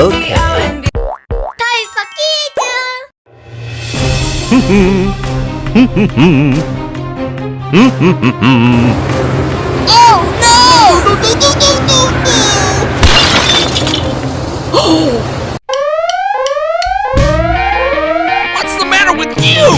오케이. 다 있어 What's the matter with you?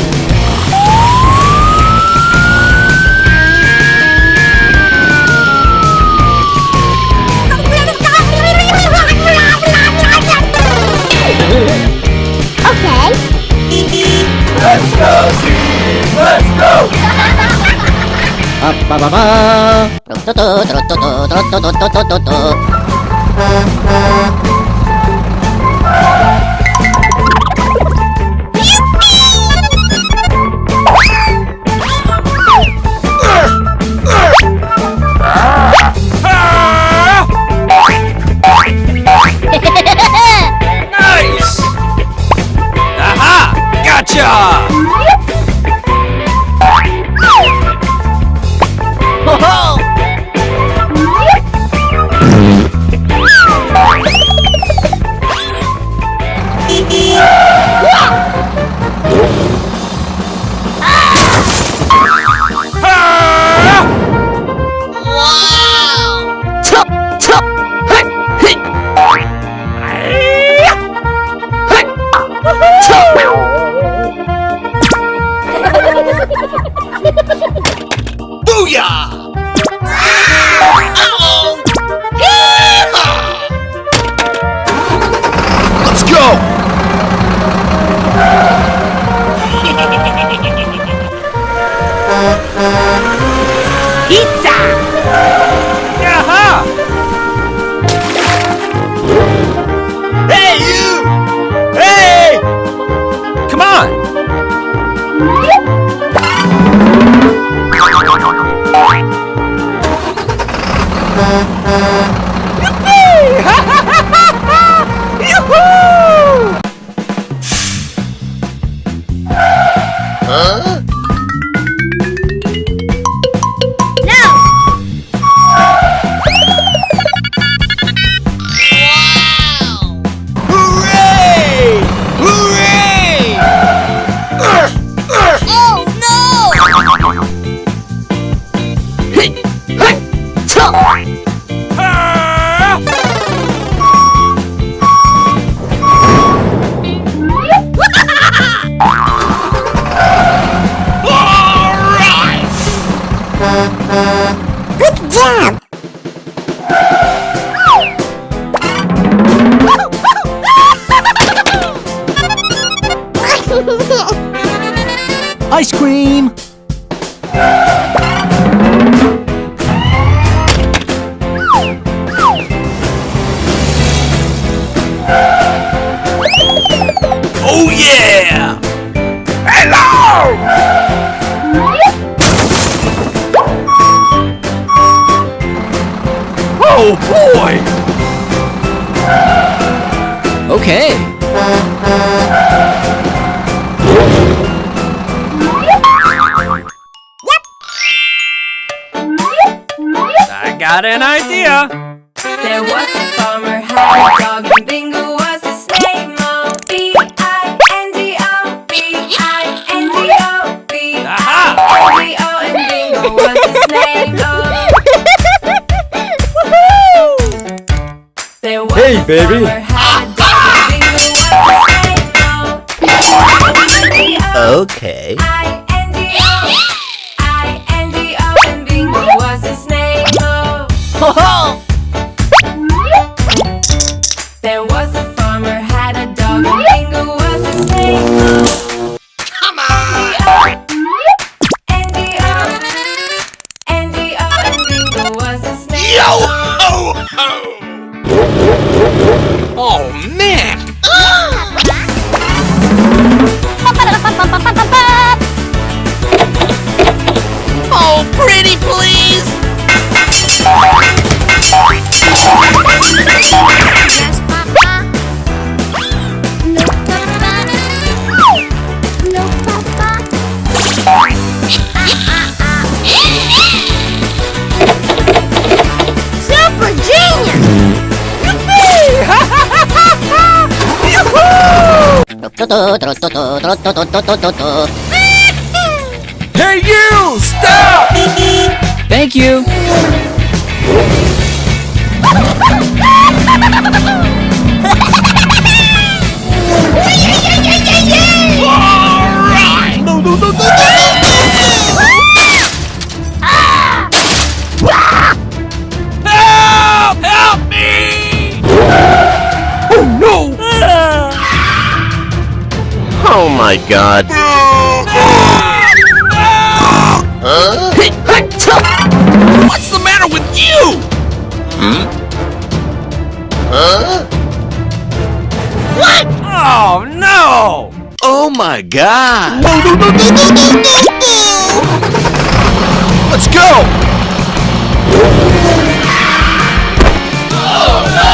Let's go, Steve! Let's go! 빠바바바. Nice! Aha! Gotcha! Booyah! Uh-oh! Yeehaw! Let's go! Pizza! Yaha! Hey, you! Hey! Come on! Good job! Ice cream. Oh yeah! Hello! Oh boy! Okay. I got an idea! There was a farmer, had a dog, and Bingo was his name. Oh, B-I-N-G-O, B-I-N-G-O, B-I-N-G-O, and Bingo was his name. Oh. There was Hey, a baby. farmer, had a dog, and Bingo was his name. Oh, Okay. I-N-G-O, I-N-G-O, and Bingo was his name. Oh. There was a farmer, had a dog, and Bingo was his name. Come on! N-D-O, N-D-O, and Bingo was his name. Yo ho ho! Oh man! Oh, pretty please! Hey, you! Stop! Thank you. Alright! No, no, no, no, no! Help! Help me! Oh, no! Oh my god. What's the matter with you? What? Oh, no! Oh my god. No, no, no, no, no, no, no, no! Let's go! Oh, no!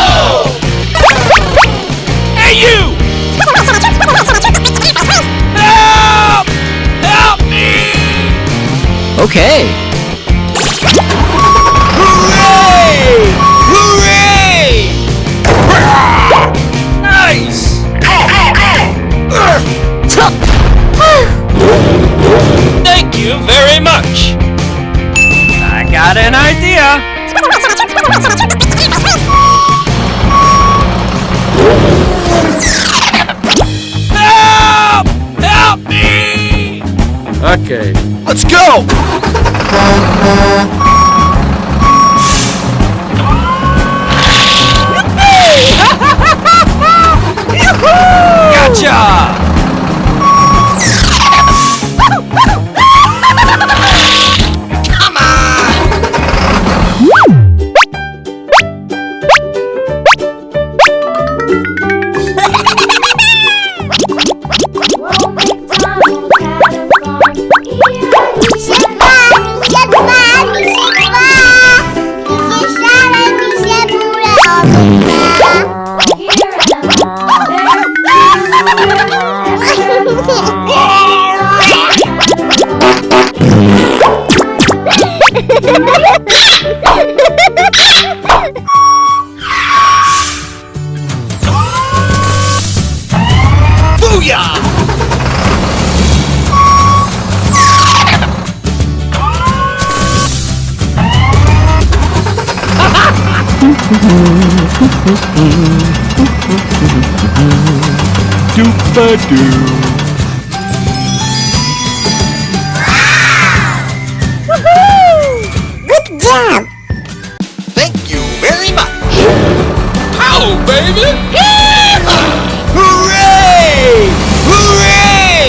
Hey, you! Help! Help me! Okay. Hooray! Hooray! Nice! Thank you very much. I got an idea. Help! Help me! Okay. Let's go! Gotcha! Come on! Booyah! Doop-a-doo. Good job! Thank you very much. How, baby? Hooray! Hooray!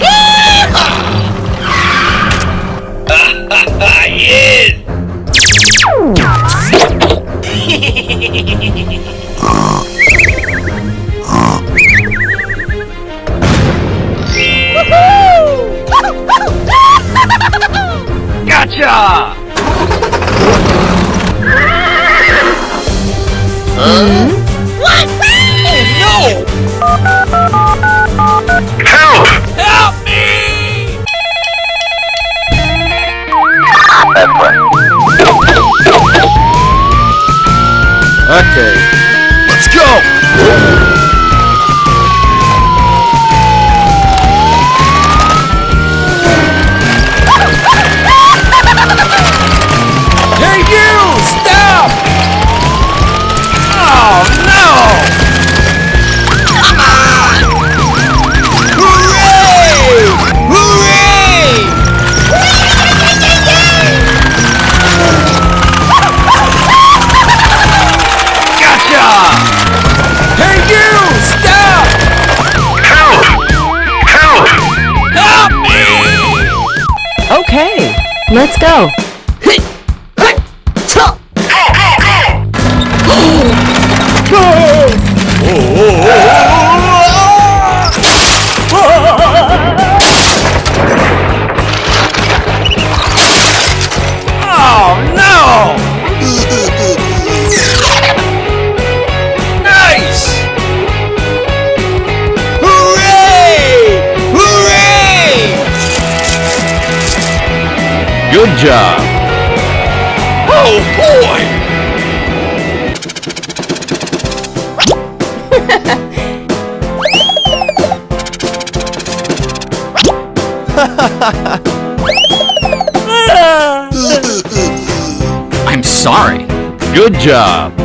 Yeah! Gotcha! What? Oh, no! Help! Help me! Okay. Let's go! Hey, you! Stop! Oh, no! Come on! Hooray! Hooray! Gotcha! Hey, you! Stop! Help! Help! Help me! Okay, let's go. Oh no! Nice! Hooray! Hooray! Good job. Oh boy! I'm sorry. Good job.